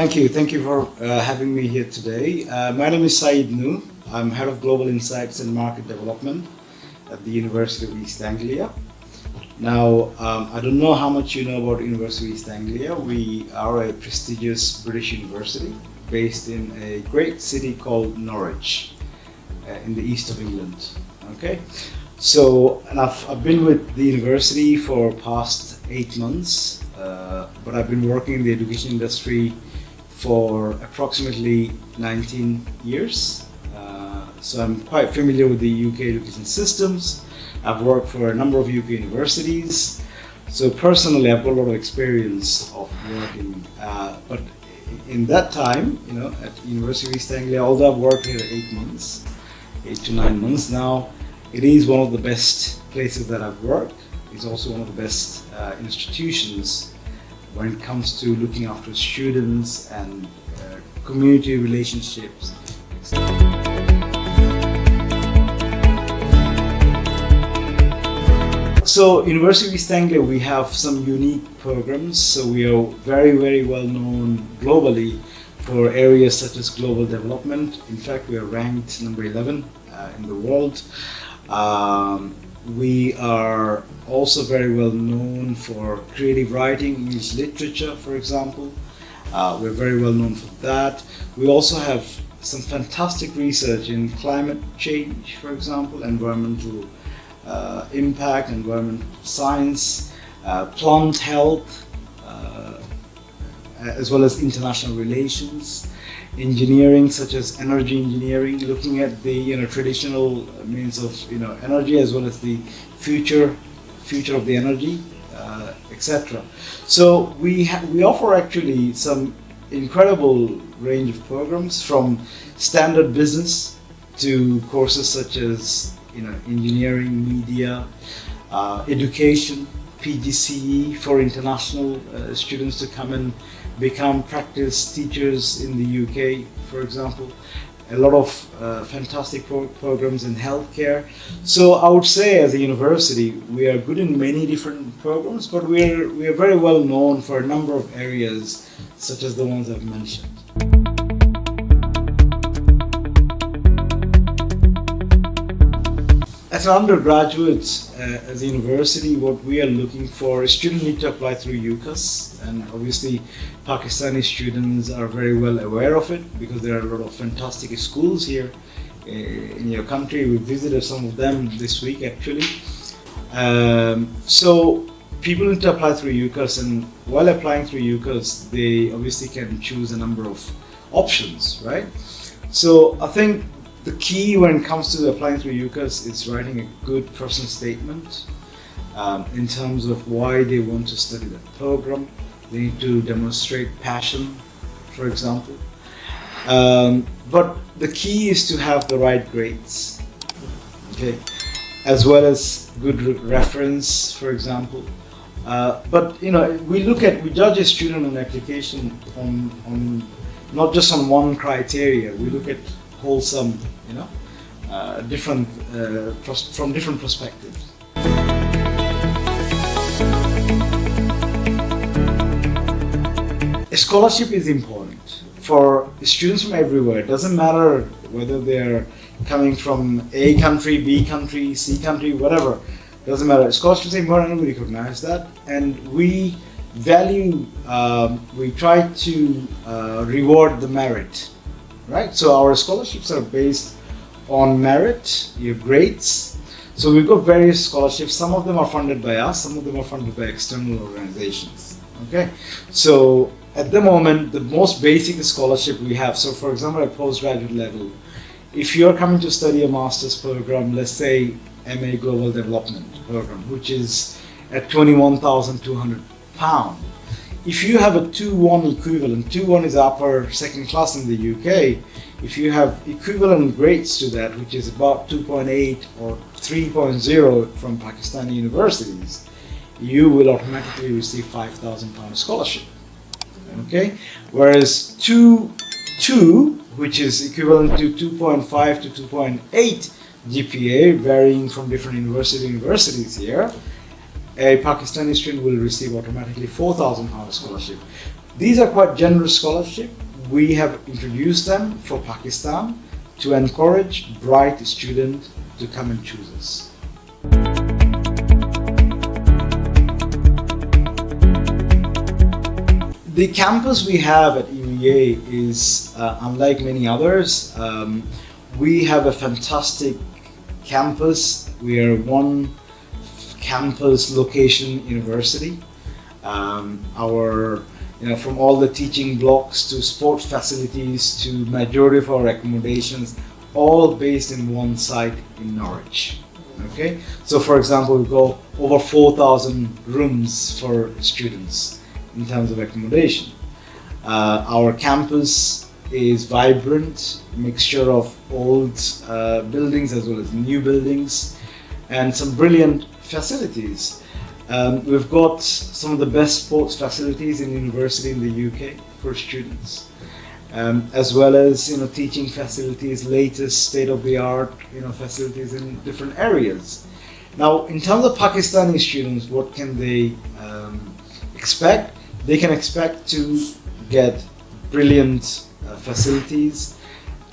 Thank you for having me here today. My name is Syed Nooh. I'm Head of Global Insights and Market Development at the University of East Anglia. Now, I don't know how much you know about University of East Anglia. We are a prestigious British university based in a great city called Norwich in the east of England. Okay, so and I've been with the university for past 8 months, but I've been working in the education industry for approximately 19 years. So I'm quite familiar with the UK education systems. I've worked for a number of UK universities. So personally, I've got a lot of experience of working. But in that time, at University of East Anglia, although I've worked here 8 months, 8 to 9 months now, it is one of the best places that I've worked. It's also one of the best institutions when it comes to looking after students and community relationships. So, University of East Anglia, we have some unique programs. So we are very, very well known globally for areas such as global development. In fact, we are ranked number 11 in the world. We are also very well known for creative writing, English literature, for example. We're very well known for that. We also have some fantastic research in climate change, for example, environmental impact, environmental science, plant health, as well as international relations, engineering such as energy engineering, looking at the traditional means of energy as well as the future of the energy, etc. So we offer actually some incredible range of programs, from standard business to courses such as engineering, media, education, PGCE for international students to come and become practice teachers in the UK, for example. A lot of fantastic programs in healthcare. So I would say, as a university, we are good in many different programs, but we are very well known for a number of areas, such as the ones I've mentioned. As an undergraduate, as a university, what we are looking for is students need to apply through UCAS, and obviously Pakistani students are very well aware of it because there are a lot of fantastic schools here in your country. We visited some of them this week actually. So people need to apply through UCAS, and while applying through UCAS, they obviously can choose a number of options, right? So I think the key when it comes to applying through UCAS is writing a good personal statement in terms of why they want to study that program. They need to demonstrate passion, for example. But the key is to have the right grades, okay, as well as good reference, for example. But we judge a student on application on not just on one criteria. We look at wholesome, different from different perspectives. A scholarship is important for students from everywhere. It doesn't matter whether they're coming from A country, B country, C country, whatever. It doesn't matter. Scholarship is important, and we recognize that, and we value. We try to reward the merit. Right, so our scholarships are based on merit, your grades. So we've got various scholarships. Some of them are funded by us, some of them are funded by external organizations. Okay, so at the moment, the most basic scholarship we have. So, for example, at postgraduate level, if you're coming to study a master's program, let's say MA Global Development program, which is at £21,200. If you have a 2-1 equivalent, 2-1 is upper second class in the UK. If you have equivalent grades to that, which is about 2.8 or 3.0 from Pakistani universities, you will automatically receive £5,000 scholarship. Okay, whereas 2.2, which is equivalent to 2.5 to 2.8 GPA, varying from different universities here, a Pakistani student will receive automatically £4,000 scholarship. These are quite generous scholarship. We have introduced them for Pakistan to encourage bright students to come and choose us. The campus we have at UEA is unlike many others. We have a fantastic campus. We are one campus location university. From all the teaching blocks to sport facilities to majority of our accommodations, all based in one site in Norwich. Okay, so for example, we've got over 4,000 rooms for students in terms of accommodation. Our campus is vibrant, mixture of old buildings as well as new buildings, and some brilliant facilities. We've got some of the best sports facilities in university in the UK for students, as well as teaching facilities, latest state-of-the-art facilities in different areas. Now, in terms of Pakistani students, what can they expect? They can expect to get brilliant facilities,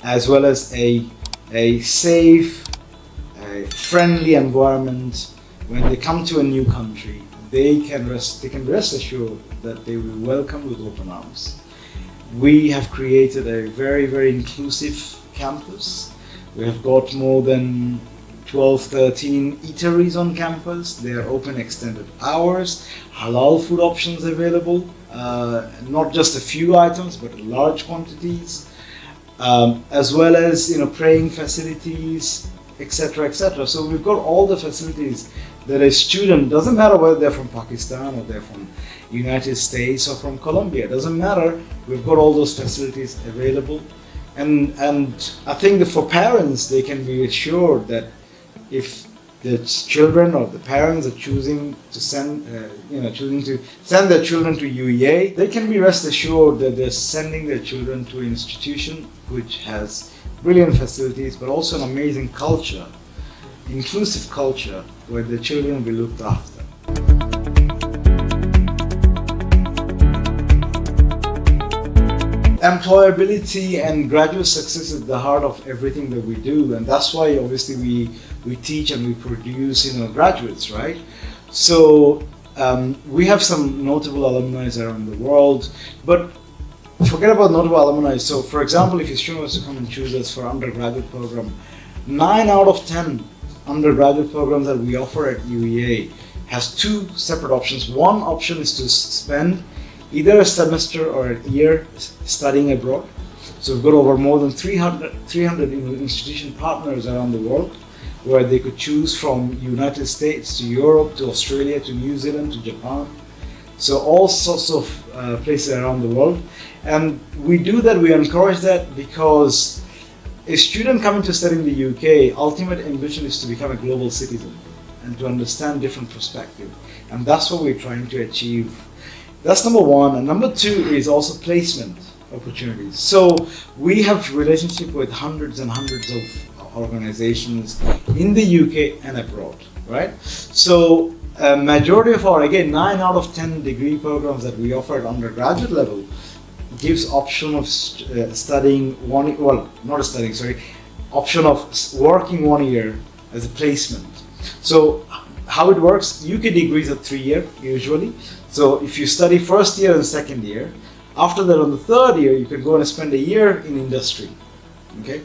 as well as a safe, friendly environment. When they come to a new country, they can rest assured that they will be welcomed with open arms. We have created a very, very inclusive campus. We have got more than 12, 13 eateries on campus. They are open extended hours, halal food options available, not just a few items, but large quantities, as well as praying facilities, etc., etc. So we've got all the facilities that a student, doesn't matter whether they're from Pakistan or they're from United States or from Colombia, doesn't matter, we've got all those facilities available. And I think that for parents, they can be assured that if the children or the parents are choosing to send their children to UEA, they can be rest assured that they're sending their children to an institution which has brilliant facilities, but also an amazing culture, inclusive culture, where the children will be looked after. Employability and graduate success is the heart of everything that we do, and that's why obviously we teach and we produce graduates, right? So we have some notable alumni around the world, but forget about notable alumni. So for example, if a student wants to come and choose us for undergraduate program, 9 out of 10 undergraduate programs that we offer at UEA has two separate options. One option is to spend either a semester or a year studying abroad. So we've got over more than 300 institution partners around the world, where they could choose from United States to Europe to Australia to New Zealand to Japan. So all sorts of places around the world. And we do that, we encourage that, because a student coming to study in the UK, ultimate ambition is to become a global citizen and to understand different perspectives. And that's what we're trying to achieve. That's number one. And number two is also placement opportunities. So we have relationship with hundreds and hundreds of organizations in the UK and abroad, right? So a majority of our, again, 9 out of 10 degree programs that we offer at undergraduate level gives option of studying option of working 1 year as a placement. So how it works, UK degrees are 3 years usually. So if you study first year and second year, after that on the third year, you can go and spend a year in industry. Okay,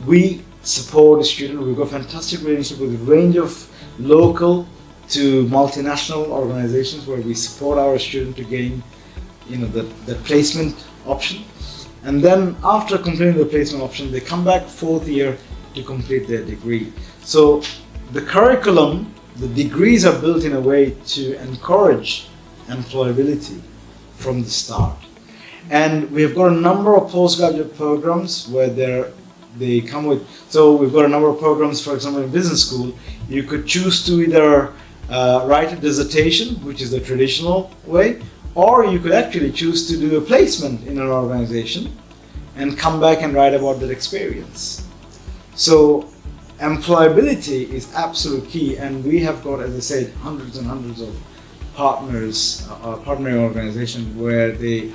we support a student. We've got fantastic relationship with a range of local to multinational organizations where we support our student to gain the placement option. And then after completing the placement option, they come back fourth year to complete their degree. So the curriculum, the degrees are built in a way to encourage employability from the start. And we've got a number of postgraduate programs where they come with, so we've got a number of programs, for example, in business school, you could choose to either write a dissertation, which is the traditional way, or you could actually choose to do a placement in an organization and come back and write about that experience. So employability is absolute key, and we have got, as I said, hundreds and hundreds of partners, our partnering organization, where they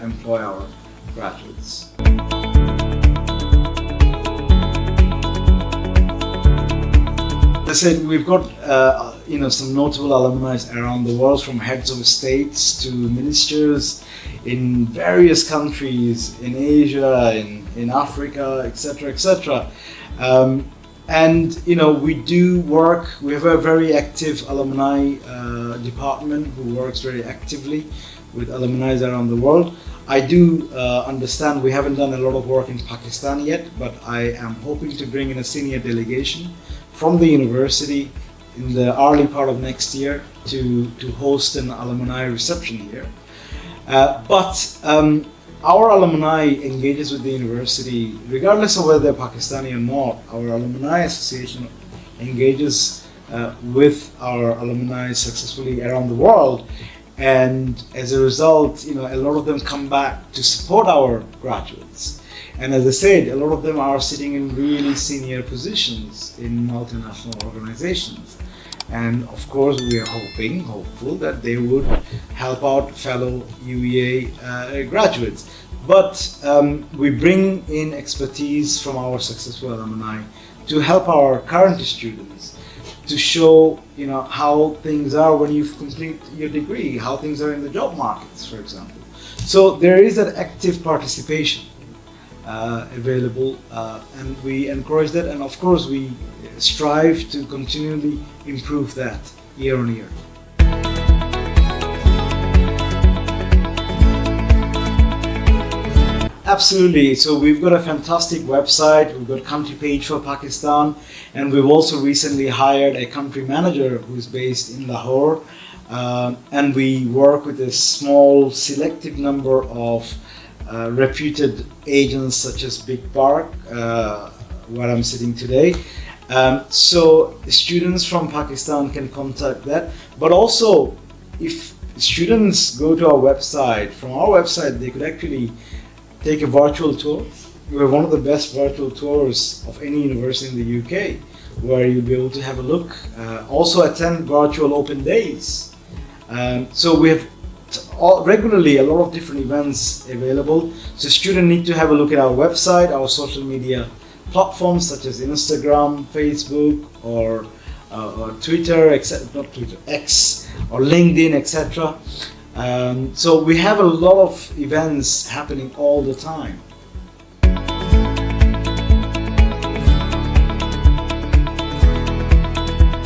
employ our graduates. As I said, we've got some notable alumni around the world, from heads of states to ministers in various countries in Asia, in Africa, etc., etc. And we do work. We have a very active alumni department who works very actively with alumni around the world. I do understand we haven't done a lot of work in Pakistan yet, but I am hoping to bring in a senior delegation from the university in the early part of next year to host an alumni reception here. But our alumni engages with the university, regardless of whether they're Pakistani or not. Our alumni association engages with our alumni successfully around the world, and as a result, a lot of them come back to support our graduates. And as I said, a lot of them are sitting in really senior positions in multinational organizations. And of course, we are hopeful that they would help out fellow UEA graduates. But we bring in expertise from our successful alumni to help our current students to show, how things are when you complete your degree, how things are in the job markets, for example. So there is an active participation available, and we encourage that, and of course we strive to continually improve that year on year. Absolutely. So we've got a fantastic website, we've got a country page for Pakistan, and we've also recently hired a country manager who's based in Lahore, and we work with a small selective number of reputed agents such as Big Park, where I'm sitting today. So students from Pakistan can contact that, but also if students go to our website, from our website they could actually take a virtual tour. We have one of the best virtual tours of any university in the UK, where you'll be able to have a look, also attend virtual open days. So we have regularly a lot of different events available. So students need to have a look at our website, our social media platforms such as Instagram, Facebook, or Twitter, not Twitter, X, or LinkedIn, etc. So we have a lot of events happening all the time.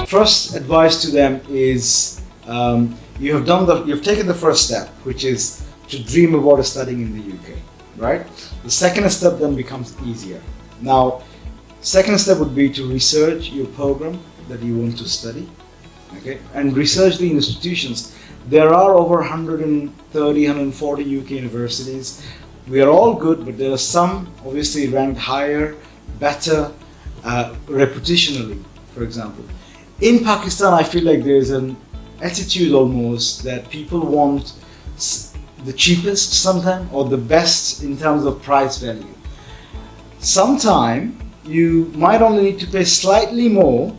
First advice to them is you've taken the first step, which is to dream about studying in the UK, right? The second step then becomes easier. Now, second step would be to research your program that you want to study, okay, and research the institutions. There are over 130, 140 UK universities. We are all good, but there are some obviously ranked higher, better, reputationally, for example. In Pakistan, I feel like there's an attitude almost that people want the cheapest sometimes, or the best in terms of price value. Sometimes you might only need to pay slightly more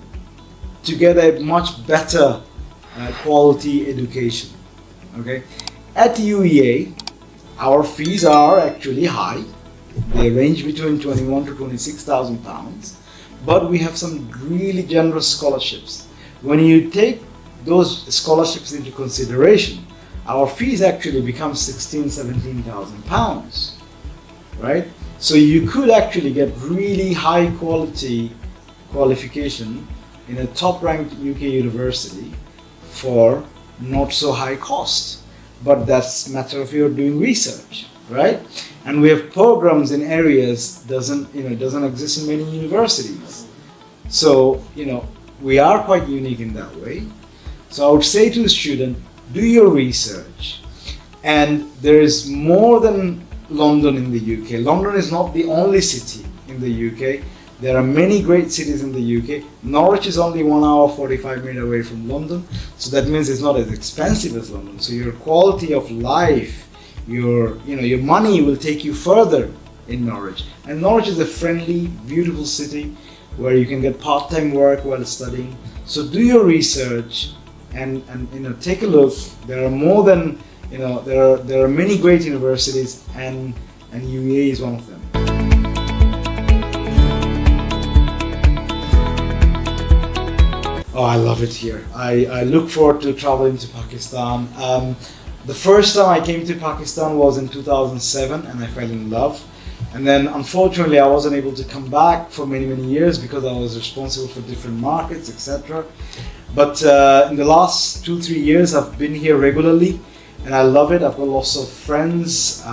to get a much better quality education. Okay, at UEA, our fees are actually high. They range between 21 to 26,000 pounds, but we have some really generous scholarships. When you take those scholarships into consideration, our fees actually become 17,000 pounds, right? So you could actually get really high quality qualification in a top-ranked UK university for not so high cost. But that's a matter of your doing research, right? And we have programs in areas doesn't exist in many universities. So we are quite unique in that way. So I would say to the student, do your research. And there is more than London in the UK. London is not the only city in the UK. There are many great cities in the UK. Norwich is only 1 hour 45 minutes away from London, so that means it's not as expensive as London. So your quality of life, your money will take you further in Norwich. And Norwich is a friendly, beautiful city where you can get part-time work while studying. So do your research and take a look. There are more than there are many great universities, and UEA is one of them. Oh, I love it here. I look forward to traveling to Pakistan. The first time I came to Pakistan was in 2007, and I fell in love. And then unfortunately I wasn't able to come back for many years because I was responsible for different markets, etc. But in the last 2-3 years I've been here regularly, and I love it. I've got lots of friends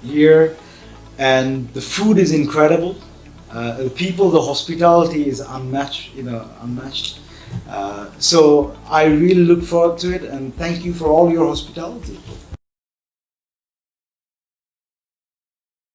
here, and the food is incredible. The people, the hospitality is unmatched. So I really look forward to it, and thank you for all your hospitality.